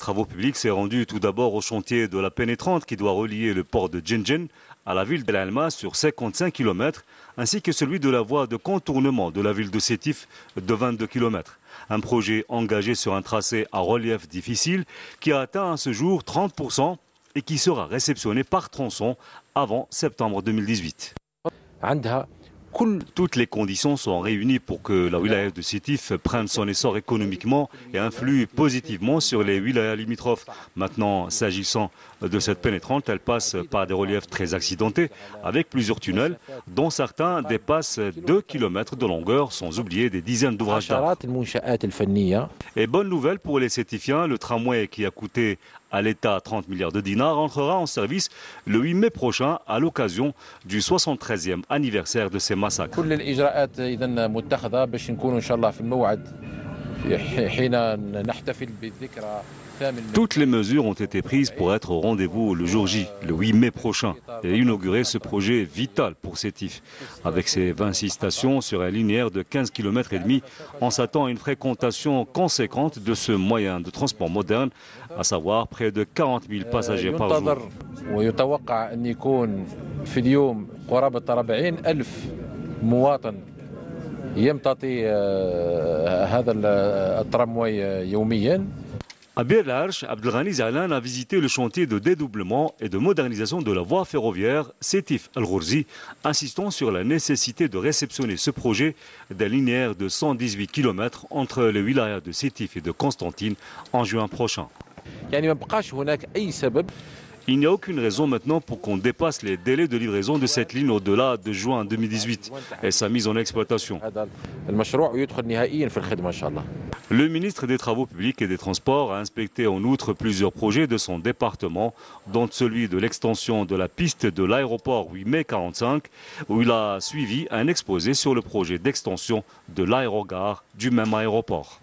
Travaux publics s'est rendu tout d'abord au chantier de la pénétrante qui doit relier le port de Djenjen à la ville d'El Alma sur 55 km, ainsi que celui de la voie de contournement de la ville de Sétif de 22 km. Un projet engagé sur un tracé à relief difficile qui a atteint à ce jour 30% et qui sera réceptionné par tronçon avant septembre 2018. Toutes les conditions sont réunies pour que la wilaya de Sétif prenne son essor économiquement et influe positivement sur les wilayas limitrophes. Maintenant, s'agissant de cette pénétrante, elle passe par des reliefs très accidentés avec plusieurs tunnels dont certains dépassent 2 km de longueur, sans oublier des dizaines d'ouvrages d'art. Et bonne nouvelle pour les Sétifiens, le tramway qui a coûté à l'État 30 milliards de dinars entrera en service le 8 mai prochain à l'occasion du 73e anniversaire de ces massacres. Toutes les mesures ont été prises pour être au rendez-vous le jour J, le 8 mai prochain, et inaugurer ce projet vital pour Sétif. Avec ses 26 stations sur un linéaire de 15 km et demi, on s'attend à une fréquentation conséquente de ce moyen de transport moderne, à savoir près de 40 000 passagers par jour. À Bir el-Arch, Abdelghani Zahlan a visité le chantier de dédoublement et de modernisation de la voie ferroviaire Sétif-El-Ghourzi, insistant sur la nécessité de réceptionner ce projet d'un linéaire de 118 km entre les wilayas de Sétif et de Constantine en juin prochain. Il n'y a aucune raison maintenant pour qu'on dépasse les délais de livraison de cette ligne au-delà de juin 2018 et sa mise en exploitation. Le ministre des Travaux publics et des Transports a inspecté en outre plusieurs projets de son département, dont celui de l'extension de la piste de l'aéroport 8 mai 45, où il a suivi un exposé sur le projet d'extension de l'aérogare du même aéroport.